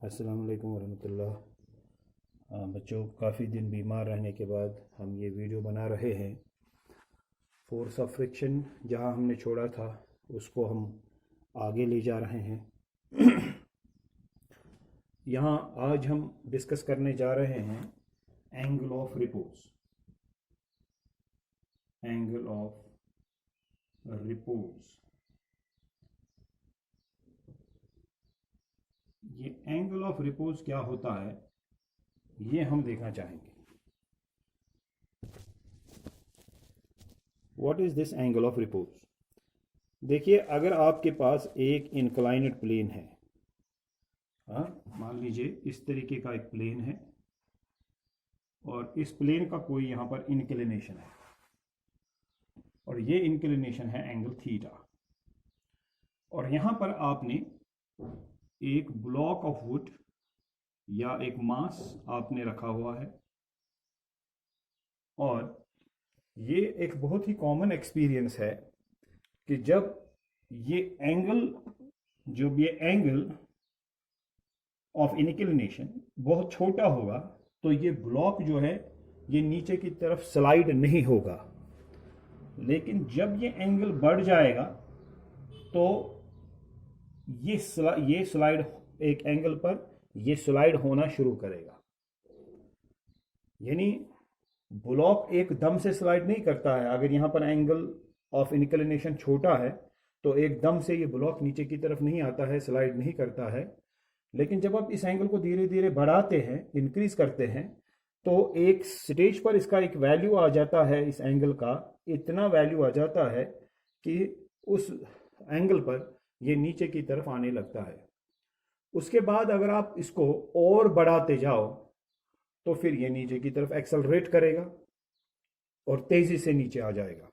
अस्सलाम वालेकुम वरहमतुल्लाह। बच्चों, काफ़ी दिन बीमार रहने के बाद हम ये वीडियो बना रहे हैं। फोर्स ऑफ फ्रिक्शन जहाँ हमने छोड़ा था उसको हम आगे ले जा रहे हैं। यहाँ आज हम डिस्कस करने जा रहे हैं angle of repose. Angle of repose, ये एंगल ऑफ रिपोज क्या होता है ये हम देखना चाहेंगे। What is this angle of repose? देखिए, अगर आपके पास एक इंक्लाइनेड प्लेन है, हाँ, मान लीजिए इस तरीके का एक प्लेन है और इस प्लेन का कोई यहाँ पर इंक्लिनेशन है और ये इंक्लिनेशन है एंगल थीटा, और यहाँ पर आपने एक ब्लॉक ऑफ वुड या एक मास आपने रखा हुआ है। और ये एक बहुत ही कॉमन एक्सपीरियंस है कि जब ये एंगल ऑफ इंक्लिनेशन बहुत छोटा होगा तो ये ब्लॉक जो है ये नीचे की तरफ स्लाइड नहीं होगा, लेकिन जब ये एंगल बढ़ जाएगा तो ये स्लाइड, एक एंगल पर ये स्लाइड होना शुरू करेगा। यानी ब्लॉक एकदम से स्लाइड नहीं करता है। अगर यहाँ पर एंगल ऑफ इंक्लिनेशन छोटा है तो एकदम से ये ब्लॉक नीचे की तरफ नहीं आता है, स्लाइड नहीं करता है। लेकिन जब आप इस एंगल को धीरे धीरे बढ़ाते हैं, इंक्रीज करते हैं, तो एक स्टेज पर इसका एक वैल्यू आ जाता है, इस एंगल का इतना वैल्यू आ जाता है कि उस एंगल पर ये नीचे की तरफ आने लगता है। उसके बाद अगर आप इसको और बढ़ाते जाओ तो फिर ये नीचे की तरफ एक्सेलरेट करेगा और तेजी से नीचे आ जाएगा।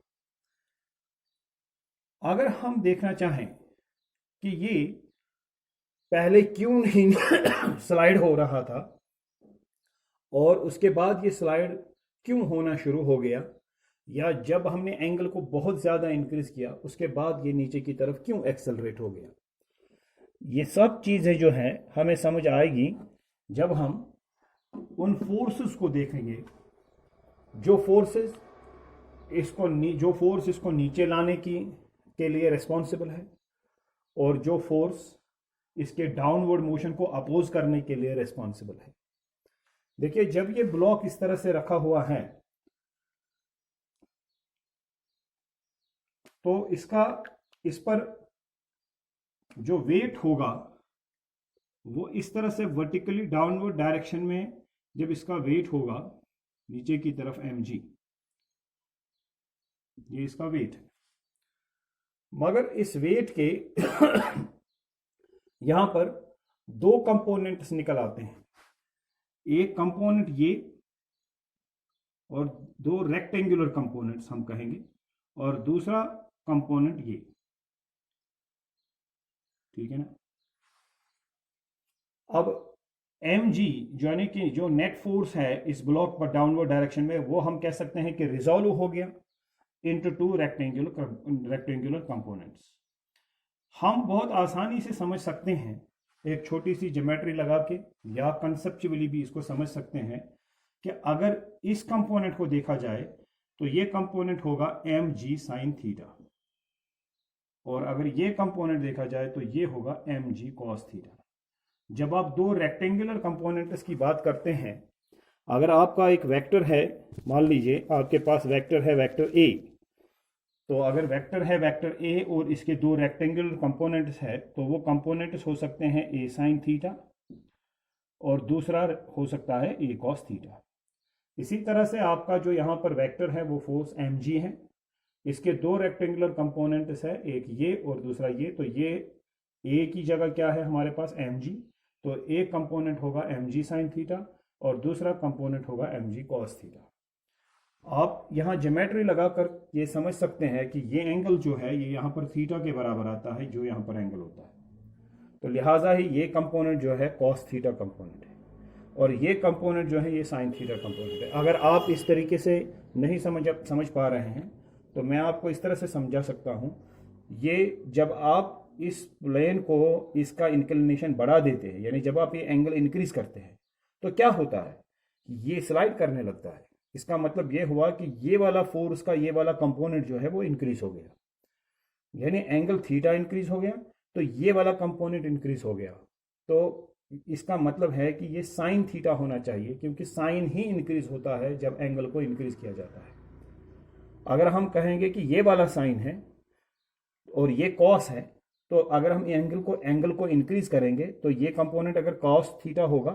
अगर हम देखना चाहें कि ये पहले क्यों नहीं स्लाइड हो रहा था और उसके बाद ये स्लाइड क्यों होना शुरू हो गया, या जब हमने एंगल को बहुत ज़्यादा इंक्रीज किया उसके बाद ये नीचे की तरफ क्यों एक्सेलरेट हो गया, ये सब चीज़ें जो हैं हमें समझ आएगी जब हम उन फोर्सेस को देखेंगे जो फोर्स इसको नीचे लाने के लिए रिस्पॉन्सिबल है और जो फोर्स इसके डाउनवर्ड मोशन को अपोज करने के लिए रिस्पॉन्सिबल है। देखिए, जब ये ब्लॉक इस तरह से रखा हुआ है तो इस पर जो वेट होगा वो इस तरह से वर्टिकली डाउनवर्ड डायरेक्शन में, जब इसका वेट होगा नीचे की तरफ mg, ये इसका वेट है। मगर इस वेट के यहां पर दो कंपोनेंट्स निकल आते हैं। एक कंपोनेंट ये और दो रेक्टेंगुलर कंपोनेंट्स हम कहेंगे, और दूसरा कंपोनेंट ये, ठीक है ना। अब mg यानी कि जो नेट फोर्स है इस ब्लॉक पर डाउनवर्ड डायरेक्शन में, वो हम कह सकते हैं कि रिजॉल्व हो गया इनटू टू रेक्टेंगुलर कंपोनेंट्स। हम बहुत आसानी से समझ सकते हैं एक छोटी सी ज्योमेट्री लगा के, या कंसेप्चुअली भी इसको समझ सकते हैं कि अगर इस कंपोनेंट को देखा जाए तो ये कंपोनेंट होगा mg sin थीटा, और अगर ये कंपोनेंट देखा जाए तो ये होगा mg cos थीटा। जब आप दो रेक्टेंगुलर कंपोनेंट्स की बात करते हैं, अगर आपका एक वेक्टर है, मान लीजिए आपके पास वेक्टर है वेक्टर a, तो अगर वेक्टर है वेक्टर a और इसके दो रेक्टेंगुलर कंपोनेंट्स है तो वो कंपोनेंट्स हो सकते हैं a sin थीटा और दूसरा हो सकता है a cos थीटा। इसी तरह से आपका जो यहाँ पर वेक्टर है वो फोर्स mg है, इसके दो रेक्टेंगुलर कंपोनेंट्स है, एक ये और दूसरा ये, तो ये a की जगह क्या है हमारे पास mg, तो एक कंपोनेंट होगा mg sin थीटा और दूसरा कंपोनेंट होगा mg cos थीटा। आप यहाँ ज्योमेट्री लगाकर ये समझ सकते हैं कि ये एंगल जो है ये यहाँ पर थीटा के बराबर आता है, जो यहाँ पर एंगल होता है, तो लिहाजा ही ये कंपोनेंट जो है cos थीटा कंपोनेंट है और ये कंपोनेंट जो है ये sin थीटा कंपोनेंट है। अगर आप इस तरीके से नहीं समझ पा रहे हैं तो मैं आपको इस तरह से समझा सकता हूँ। ये जब आप इस प्लेन को इसका इंक्लिनेशन बढ़ा देते हैं, यानी जब आप ये एंगल इंक्रीज करते हैं तो क्या होता है, ये स्लाइड करने लगता है। इसका मतलब ये हुआ कि ये वाला फोर्स का ये वाला कंपोनेंट जो है वो इंक्रीज हो गया, यानी एंगल थीटा इंक्रीज हो गया, तो ये वाला कंपोनेंट इंक्रीज हो गया। तो इसका मतलब है कि ये साइन थीटा होना चाहिए, क्योंकि साइन ही इंक्रीज होता है जब एंगल को इंक्रीज किया जाता है। अगर हम कहेंगे कि ये वाला साइन है और ये कॉस है, तो अगर हम एंगल को इंक्रीज करेंगे तो ये कंपोनेंट अगर कॉस थीटा होगा,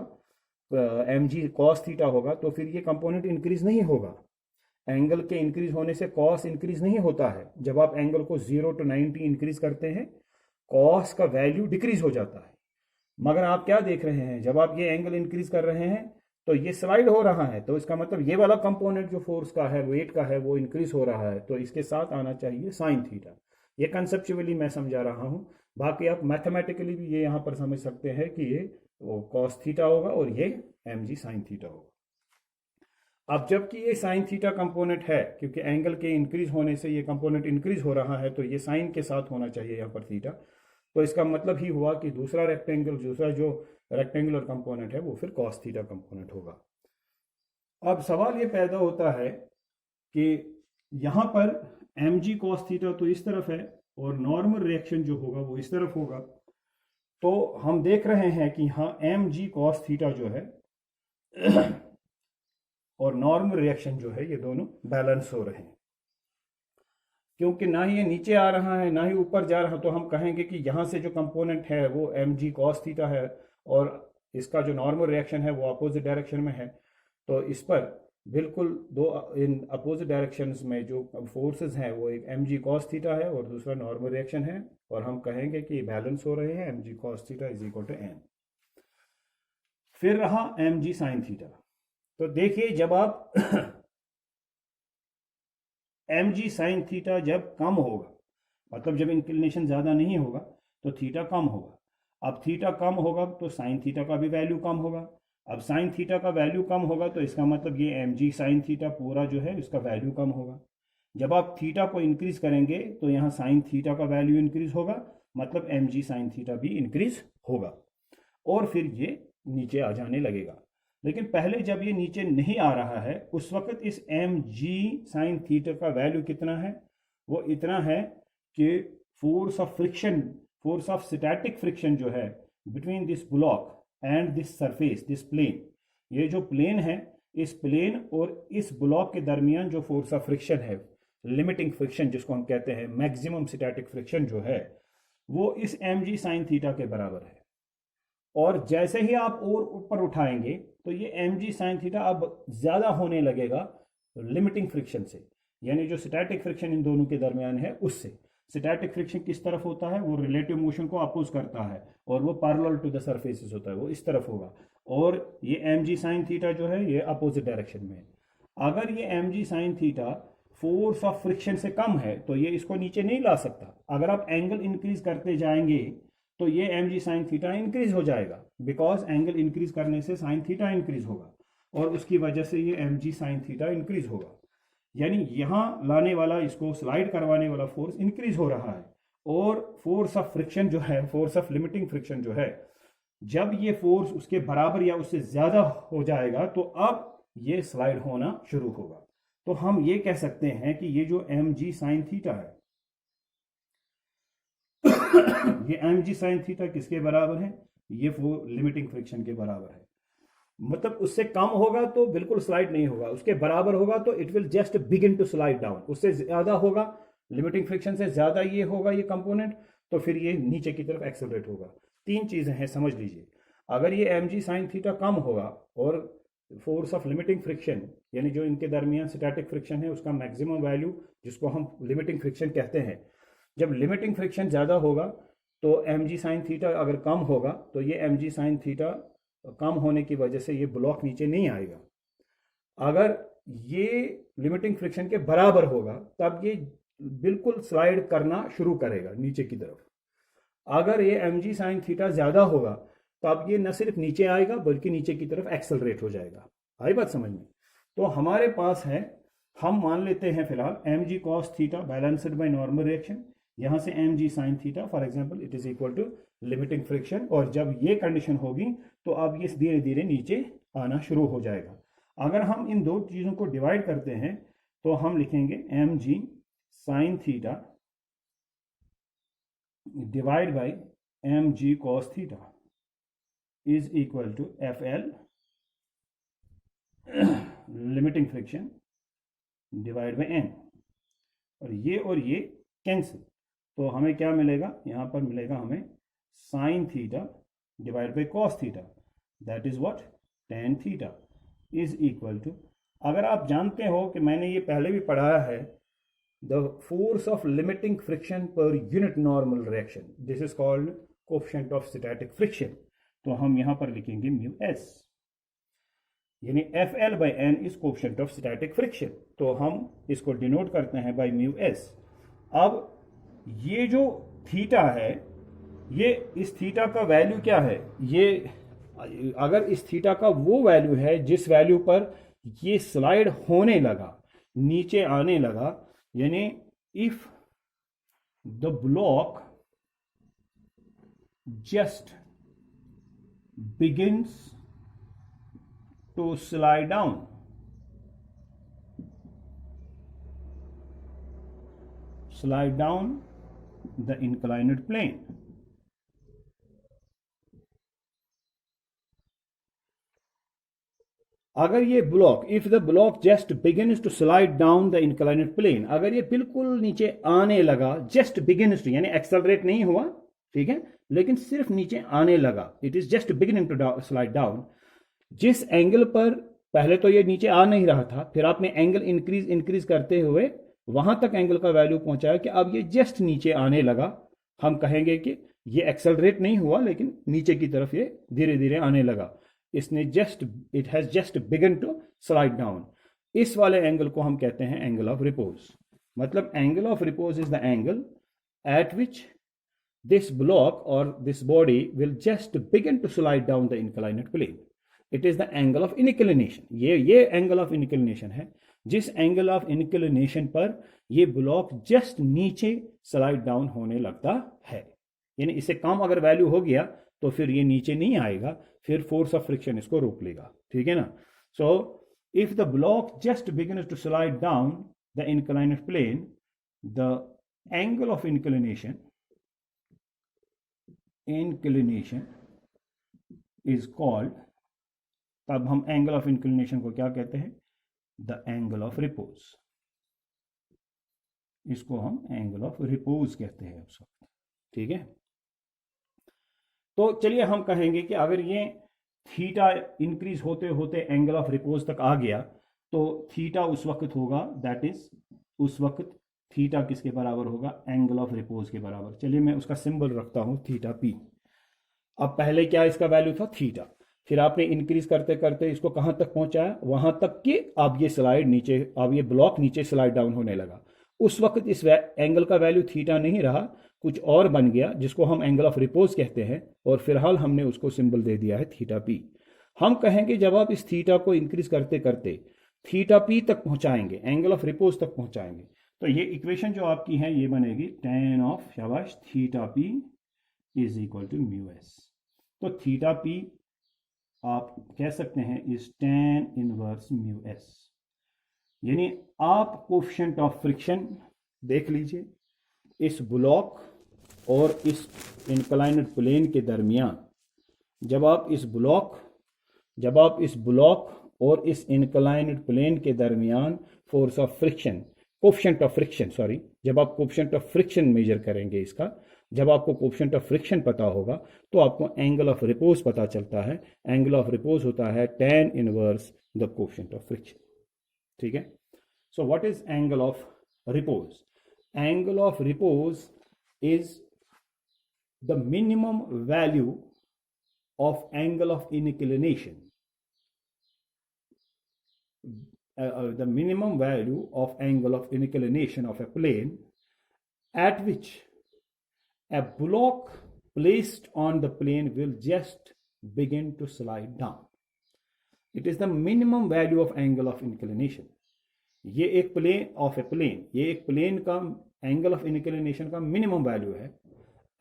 एम जी कॉस थीटा होगा, तो फिर ये कंपोनेंट इंक्रीज नहीं होगा। एंगल के इंक्रीज होने से कॉस इंक्रीज नहीं होता है। जब आप एंगल को 0 to 90 इंक्रीज करते हैं, कॉस का वैल्यू डिक्रीज हो जाता है। मगर आप क्या देख रहे हैं, जब आप ये एंगल इंक्रीज कर रहे हैं तो ये स्लाइड हो रहा है, तो इसका मतलब ये वाला कंपोनेंट जो फोर्स का है, वेट का है, वो इंक्रीज हो रहा है, तो इसके साथ आना चाहिए साइन थीटा। ये कंसेप्चुअली मैं समझा रहा हूं, बाकी आप मैथमेटिकली भी ये यहां पर समझ सकते हैं कि ये कॉस थीटा होगा और ये एम जी साइन थीटा होगा। अब जबकि ये साइन थीटा कंपोनेंट है, क्योंकि एंगल के इंक्रीज होने से ये कंपोनेंट इंक्रीज हो रहा है, तो ये साइन के साथ होना चाहिए यहाँ पर थीटा। तो इसका मतलब ही हुआ कि दूसरा जो रेक्टेंगुलर कंपोनेंट है वो फिर कॉस थीटा कंपोनेंट होगा। अब सवाल ये पैदा होता है कि यहाँ पर एम जी कॉस थीटा तो इस तरफ है और नॉर्मल रिएक्शन जो होगा वो इस तरफ होगा। तो हम देख रहे हैं कि यहाँ एम जी कॉस थीटा जो है और नॉर्मल रिएक्शन जो है ये दोनों बैलेंस हो रहे हैं, क्योंकि ना ही ये नीचे आ रहा है ना ही ऊपर जा रहा। तो हम कहेंगे कि यहाँ से जो कंपोनेंट है वो एम जी कॉस थीटा है और इसका जो नॉर्मल रिएक्शन है वो अपोजिट डायरेक्शन में है। तो इस पर बिल्कुल दो इन अपोजिट डायरेक्शंस में जो फोर्सेस हैं वो एक एम जी कॉस थीटा है और दूसरा नॉर्मल रिएक्शन है, और हम कहेंगे कि बैलेंस हो रहे हैं, m g cos theta is equal to N. फिर रहा एम जी साइन थीटा। तो देखिए, जब आप एम जी साइन थीटा जब कम होगा, मतलब जब इंक्लिनेशन ज़्यादा नहीं होगा तो थीटा कम होगा। अब थीटा कम होगा तो साइन थीटा का भी वैल्यू कम होगा। अब साइन थीटा का वैल्यू कम होगा तो इसका मतलब ये एम जी साइन थीटा पूरा जो है इसका वैल्यू कम होगा। जब आप थीटा को इंक्रीज करेंगे तो यहाँ साइन थीटा का वैल्यू इंक्रीज होगा, मतलब एम जी साइन थीटा भी इंक्रीज होगा और फिर ये नीचे आ जाने लगेगा। लेकिन पहले जब ये नीचे नहीं आ रहा है उस वक्त इस एम जी साइन थीटा का वैल्यू कितना है, वो इतना है कि फोर्स ऑफ स्टैटिक फ्रिक्शन जो है between this block and this surface, this plane, ये जो प्लेन है, इस प्लेन और इस ब्लॉक के दरमियान जो फोर्स ऑफ फ्रिक्शन है, लिमिटिंग फ्रिक्शन जिसको हम कहते हैं, मैक्सिमम स्टैटिक फ्रिक्शन जो है, वो इस एम जी साइन थीटा के बराबर है। और जैसे ही आप और ऊपर उठाएंगे तो ये एम जी साइन थीटा अब ज्यादा होने लगेगा लिमिटिंग फ्रिक्शन से, यानी जो स्टैटिक फ्रिक्शन इन दोनों के दरमियान है उससे। स्टैटिक फ्रिक्शन किस तरफ होता है, वो रिलेटिव मोशन को अपोज करता है और वो पैरेलल टू द सरफेसेस होता है, वो इस तरफ होगा। और ये एम जी साइन थीटा जो है ये अपोजिट डायरेक्शन में है। अगर ये m ji sine theta force of friction से कम है तो ये इसको नीचे नहीं ला सकता। अगर आप एंगल इंक्रीज करते जाएंगे तो ये एम जी साइन थीटा इंक्रीज हो जाएगा, बिकॉज एंगल इंक्रीज करने से साइन थीटा इंक्रीज होगा और उसकी वजह से ये एम जी साइन थीटा इंक्रीज होगा। यानी यहाँ लाने वाला, इसको स्लाइड करवाने वाला फोर्स इंक्रीज हो रहा है और फोर्स ऑफ फ्रिक्शन जो है, फोर्स ऑफ लिमिटिंग फ्रिक्शन जो है, जब ये फोर्स उसके बराबर या उससे ज्यादा हो जाएगा तो अब ये स्लाइड होना शुरू होगा। तो हम ये कह सकते हैं कि ये जो एम जी साइन थीटा है ये एम जी साइन थीटा किसके बराबर है, ये वो लिमिटिंग फ्रिक्शन के बराबर है। मतलब उससे कम होगा तो बिल्कुल स्लाइड नहीं होगा, उसके बराबर होगा तो it will just begin to slide down. उससे ज्यादा होगा, लिमिटिंग फ्रिक्शन से ज्यादा ये होगा ये कंपोनेंट, तो फिर ये नीचे की तरफ एक्सेलरेट होगा। तीन चीजें हैं, समझ लीजिए। अगर ये एम जी साइन थीटा कम होगा और फोर्स ऑफ लिमिटिंग फ्रिक्शन, यानी जो इनके दरमियान स्टैटिक फ्रिक्शन है उसका मैक्सिमम वैल्यू, जिसको हम लिमिटिंग फ्रिक्शन कहते हैं, जब लिमिटिंग फ्रिक्शन ज़्यादा होगा तो एम जी साइन थीटा अगर कम होगा तो ये एम जी साइन थीटा कम होने की वजह से ये ब्लॉक नीचे नहीं आएगा। अगर ये लिमिटिंग फ्रिक्शन के बराबर होगा तब ये बिल्कुल स्लाइड करना शुरू करेगा नीचे की तरफ। अगर ये एम जी साइन थीटा ज़्यादा होगा तब ये न सिर्फ नीचे आएगा बल्कि नीचे की तरफ एक्सेलरेट हो जाएगा। आई बात समझ में? तो हमारे पास है, हम मान लेते हैं फिलहाल m g cos theta balanced by normal reaction, यहां से mg sin theta for example it is equal to limiting friction, और जब ये कंडीशन होगी तो अब ये धीरे धीरे नीचे आना शुरू हो जाएगा। अगर हम इन दो चीजों को डिवाइड करते हैं तो हम लिखेंगे mg sin theta divide by mg cos theta is equal to FL limiting friction divide by n, और ये कैंसिल, तो हमें क्या मिलेगा, यहां पर मिलेगा हमें sine theta divide by cos theta, that is what tan theta is equal to, अगर आप जानते हो कि मैंने ये पहले भी पढ़ाया है, the force of limiting friction per unit normal reaction, this is called coefficient of static friction, तो हम यहां पर लिखेंगे म्यू एस, यानी FL by n is coefficient of static friction, तो हम इसको डिनोट करते हैं बाई म्यू एस। अब ये जो थीटा है, ये इस थीटा का वैल्यू क्या है, ये अगर इस थीटा का वो वैल्यू है जिस वैल्यू पर ये स्लाइड होने लगा, नीचे आने लगा, यानी if the block just begins to slide down, the inclined plane, अगर ये ब्लॉक, if the block just begins to slide down the inclined plane, अगर ये बिल्कुल नीचे आने लगा, जस्ट बिगिन्स टू यानी एक्सेलरेट नहीं हुआ, ठीक है, लेकिन सिर्फ नीचे आने लगा, it is just beginning to slide down, जिस एंगल पर पहले तो ये नीचे आ नहीं रहा था, फिर आपने एंगल इंक्रीज करते हुए वहां तक एंगल का वैल्यू पहुंचाया कि अब ये जस्ट नीचे आने लगा, हम कहेंगे कि ये एक्सेलरेट नहीं हुआ लेकिन नीचे की तरफ ये धीरे धीरे आने लगा, इसने it has just begin to slide down, इस वाले एंगल को हम कहते हैं एंगल ऑफ रिपोज। मतलब angle of repose is the angle at which this block और this body will just begin to slide down the inclined plane, it is the angle of inclination, ये angle of inclination है, जिस angle of inclination पर ये block just नीचे slide down होने लगता है, यानी इससे कम अगर वैल्यू हो गया तो फिर ये नीचे नहीं आएगा, फिर फोर्स ऑफ फ्रिक्शन इसको रोक लेगा, ठीक है ना। So if the block just begins to slide down the inclined plane, the angle of inclination is called, तब हम एंगल ऑफ इंक्लिनेशन को क्या कहते हैं, द एंगल ऑफ रिपोज, इसको हम एंगल ऑफ रिपोज कहते हैं उस वक्त, ठीक है। तो चलिए हम कहेंगे कि अगर ये थीटा इंक्रीज होते होते एंगल ऑफ रिपोज तक आ गया तो थीटा उस वक्त होगा, दैट इज उस वक्त थीटा किसके बराबर होगा, एंगल ऑफ रिपोज के बराबर। चलिए मैं उसका सिंबल रखता हूं थीटा पी। अब पहले क्या इसका वैल्यू था थीटा, फिर आपने इंक्रीज करते करते इसको कहां तक पहुंचाया, वहां तक कि अब ये स्लाइड नीचे, अब ये ब्लॉक नीचे स्लाइड डाउन होने लगा, उस वक्त इस एंगल का वैल्यू थीटा नहीं रहा, कुछ और बन गया जिसको हम एंगल ऑफ रिपोज कहते हैं, और फिलहाल हमने उसको सिंबल दे दिया है थीटा पी। हम कहेंगे जब आप इस थीटा को इंक्रीज करते करते थीटा पी तक पहुंचाएंगे, एंगल ऑफ रिपोज तक पहुंचाएंगे, तो ये इक्वेशन जो आपकी है ये बनेगी tan ऑफ शाबाश theta p is equal to mu s. तो थीटा पी आप कह सकते हैं is tan inverse mu s, यानी आप कोएफिशिएंट ऑफ फ्रिक्शन देख लीजिए, इस ब्लॉक और इस इंक्लाइनेड प्लेन के दरमियान, जब आप इस ब्लॉक और इस इंक्लाइनेड प्लेन के दरमियान force of friction, coefficient of friction, sorry, जब आप कोएफिशिएंट ऑफ फ्रिक्शन मेजर करेंगे इसका, जब आपको कोएफिशिएंट ऑफ फ्रिक्शन पता होगा तो आपको एंगल ऑफ रिपोज पता चलता है, एंगल ऑफ रिपोज होता है tan inverse the coefficient of friction, ठीक है। So what is angle of repose? Angle of repose is the minimum value of angle of inclination. The minimum value of angle of inclination of a plane at which a block placed on the plane will just begin to slide down. It is the minimum value of angle of inclination. ये एक plane of A plane, ये एक plane का angle of inclination का minimum value है,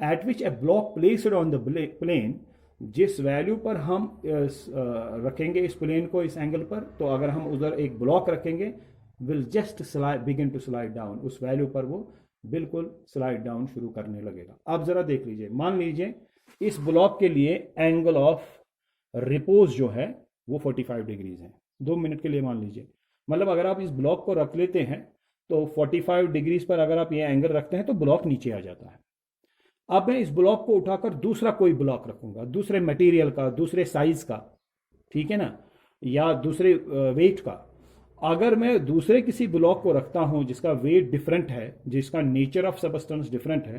at which a block placed on the plane, जिस value पर हम रखेंगे इस प्लेन को इस एंगल पर, तो अगर हम उधर एक ब्लॉक रखेंगे will just begin to slide down, उस वैल्यू पर वो बिल्कुल स्लाइड डाउन शुरू करने लगेगा। अब जरा देख लीजिए, मान लीजिए इस ब्लॉक के लिए एंगल ऑफ रिपोज जो है वो 45 डिग्रीज है, 2 मिनट के लिए मान लीजिए, मतलब अगर आप इस ब्लॉक को रख लेते हैं तो 45 डिग्रीज पर अगर आप ये एंगल रखते हैं तो ब्लॉक नीचे आ जाता है। अब मैं इस ब्लॉक को उठाकर दूसरा कोई ब्लॉक रखूंगा, दूसरे मटेरियल का, दूसरे साइज का, ठीक है ना, या दूसरे वेट का। अगर मैं दूसरे किसी ब्लॉक को रखता हूं जिसका वेट डिफरेंट है, जिसका नेचर ऑफ सबस्टेंस डिफरेंट है,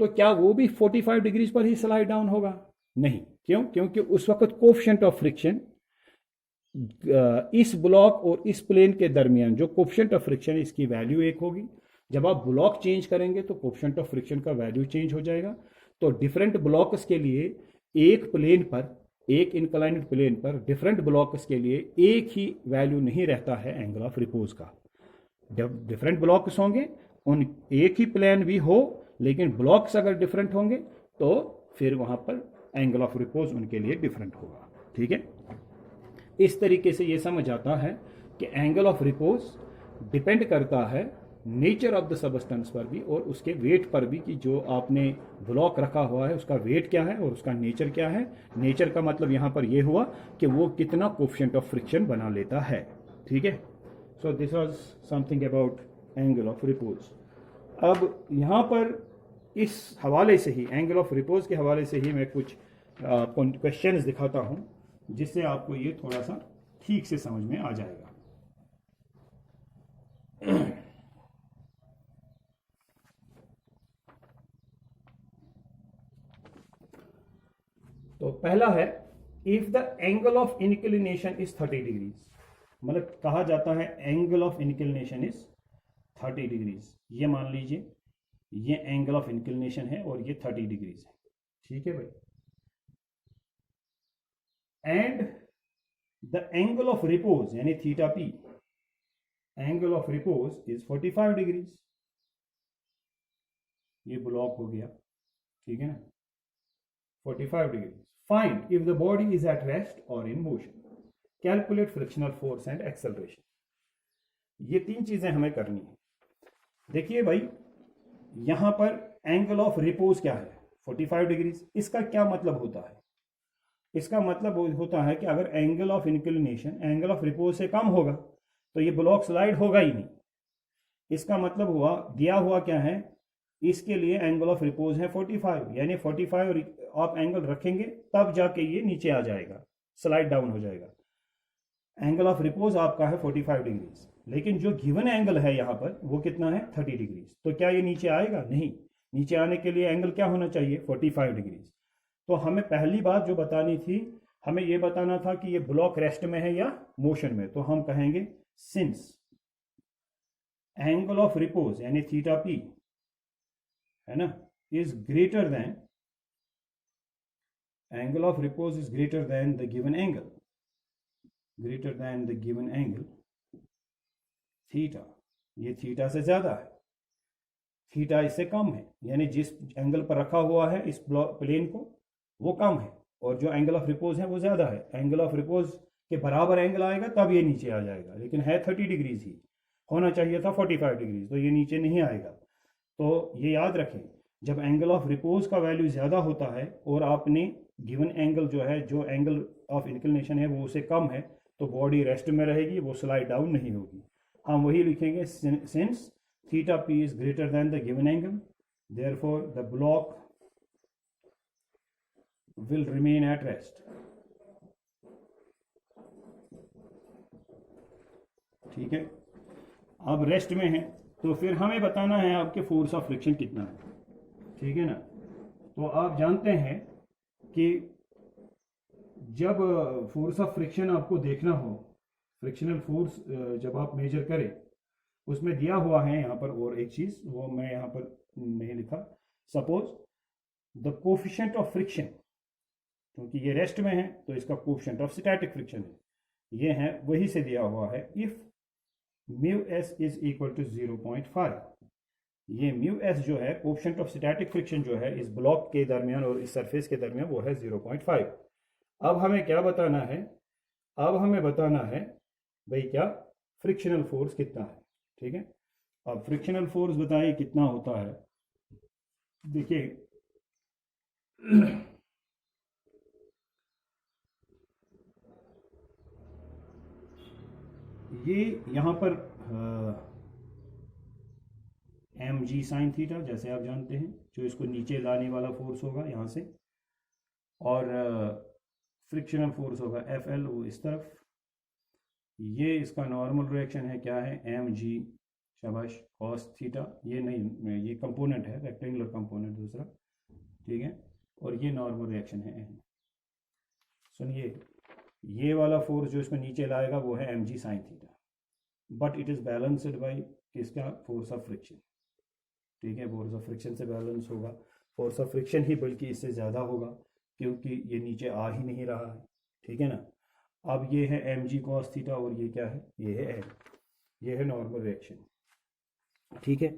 तो क्या वो भी 45 डिग्रीज पर ही स्लाइड डाउन होगा? नहीं। क्यों? क्योंकि उस वक्त कोफिशिएंट ऑफ फ्रिक्शन इस ब्लॉक और इस प्लेन के दरमियान जो कोफिशिएंट ऑफ फ्रिक्शन इसकी वैल्यू 1 होगी। जब आप ब्लॉक चेंज करेंगे तो कोफिशिएंट ऑफ फ्रिक्शन का वैल्यू चेंज हो जाएगा। तो डिफरेंट ब्लॉक्स के लिए एक प्लेन पर, एक इंक्लाइंड प्लेन पर डिफरेंट ब्लॉक्स के लिए एक ही वैल्यू नहीं रहता है एंगल ऑफ रिपोज का। जब डिफरेंट ब्लॉक्स होंगे, उन एक ही प्लेन भी हो, लेकिन ब्लॉक्स अगर डिफरेंट होंगे तो फिर वहां पर एंगल ऑफ रिपोज उनके लिए डिफरेंट होगा। ठीक है, इस तरीके से ये समझ आता है कि एंगल ऑफ रिपोज डिपेंड करता है नेचर ऑफ द सबस्टेंस पर भी और उसके वेट पर भी, कि जो आपने ब्लॉक रखा हुआ है उसका वेट क्या है और उसका नेचर क्या है। नेचर का मतलब यहां पर यह हुआ कि वो कितना कोफिशिएंट ऑफ फ्रिक्शन बना लेता है। ठीक है, so this was something about angle of repose. अब यहां पर इस हवाले से ही, एंगल ऑफ रिपोज के हवाले से ही मैं कुछ क्वेश्चंस दिखाता हूं जिससे आपको ये थोड़ा सा ठीक से समझ में आ जाएगा। तो पहला है, if the angle of inclination is 30 degrees, मतलब कहा जाता है angle of inclination is 30 degrees. ये मान लीजिए ये एंगल ऑफ इंक्लिनेशन है और ये 30 डिग्रीज है। ठीक है भाई, and the angle of repose यानी theta P, angle of repose is 45 degrees. ये ब्लॉक हो गया, ठीक है ना, 45 degrees. Find if the body is at rest और in motion, calculate frictional force and acceleration. ये 3 चीजें हमें करनी है। देखिए भाई, यहां पर एंगल ऑफ रिपोज क्या है? 45 डिग्रीज। इसका क्या मतलब होता है? इसका मतलब होता है कि अगर angle of inclination angle of repose से कम होगा तो ये ब्लॉक स्लाइड होगा ही नहीं। इसका मतलब हुआ, दिया हुआ क्या है, इसके लिए एंगल ऑफ रिपोज है 45, यानी 45 आप एंगल रखेंगे तब जाके ये नीचे आ जाएगा, स्लाइड डाउन हो जाएगा। एंगल ऑफ रिपोज आपका है 45 डिग्रीज, लेकिन जो गिवन एंगल है यहाँ पर वो कितना है? 30 डिग्रीज। तो क्या ये नीचे आएगा? नहीं। नीचे आने के लिए एंगल क्या होना चाहिए? 45 डिग्रीज। तो हमें पहली बात जो बतानी थी, हमें ये बताना था कि ये ब्लॉक रेस्ट में है या मोशन में। तो हम कहेंगे सिंस एंगल ऑफ रिपोज यानी थीटा पी है ना, is greater than, angle of repose is greater than the given angle, greater than the given angle theta, ये थीटा से ज्यादा है, थीटा इससे कम है, यानी जिस एंगल पर रखा हुआ है इस प्लेन को वो कम है और जो एंगल ऑफ रिपोज है वो ज्यादा है। एंगल ऑफ रिपोज के बराबर एंगल आएगा तब ये नीचे आ जाएगा, लेकिन है 30 डिग्रीज ही, होना चाहिए था 45 डिग्रीज, तो ये नीचे नहीं आएगा। तो ये याद रखें, जब एंगल ऑफ रिपोज का वैल्यू ज्यादा होता है और आपने गिवन एंगल जो है, जो एंगल ऑफ इंक्लिनेशन है वो उससे कम है, तो बॉडी रेस्ट में रहेगी, वो स्लाइड डाउन नहीं होगी। हम वही लिखेंगे, since theta p is greater than the given angle, therefore the block will remain at rest। ठीक है, अब रेस्ट में है तो फिर हमें बताना है आपके फोर्स ऑफ फ्रिक्शन कितना है। ठीक है ना, तो आप जानते हैं कि जब फोर्स ऑफ फ्रिक्शन आपको देखना हो, फ्रिक्शनल फोर्स जब आप मेजर करें, उसमें दिया हुआ है यहाँ पर और एक चीज, वो मैं यहाँ पर नहीं लिखा। Suppose the coefficient of friction, क्योंकि ये रेस्ट में है तो इसका कोफिशिएंट ऑफ स्टैटिक फ्रिक्शन है, ये है वही से दिया हुआ है, if mu s is equal to 0.5, ये म्यू एस जो है कोएफिशिएंट ऑफ स्टैटिक फ्रिक्शन जो है इस ब्लॉक के दरमियान और इस सरफेस के दरमियान वो है 0.5। अब हमें क्या बताना है, अब हमें बताना है भाई क्या फ्रिक्शनल फोर्स कितना है। ठीक है, अब फ्रिक्शनल फोर्स बताइए कितना होता है। देखिए ये यहाँ पर एम जी साइन थीटा जैसे आप जानते हैं, जो इसको नीचे लाने वाला फोर्स होगा यहाँ से, और फ्रिक्शनल फोर्स होगा एफ एल वो इस तरफ। ये इसका नॉर्मल रिएक्शन है, क्या है, एम जी शाबाश कॉस थीटा, ये नहीं ये कंपोनेंट है रेक्टेंगुलर कंपोनेंट दूसरा। ठीक है, और ये नॉर्मल रिएक्शन है एन। सुनिए, ये वाला फोर्स जो इसको नीचे लाएगा वो है M ji sine theta, but it is balanced by किसका, फोर्स ऑफ फ्रिक्शन। ठीक है, फोर्स ऑफ फ्रिक्शन से बैलेंस होगा, फोर्स ऑफ फ्रिक्शन ही बल्कि इससे ज़्यादा होगा क्योंकि ये नीचे आ ही नहीं रहा है। ठीक है ना। अब ये है एम जी कॉस थीटा और ये क्या है, ये है एम, ये है नॉर्मल रिएक्शन। ठीक है,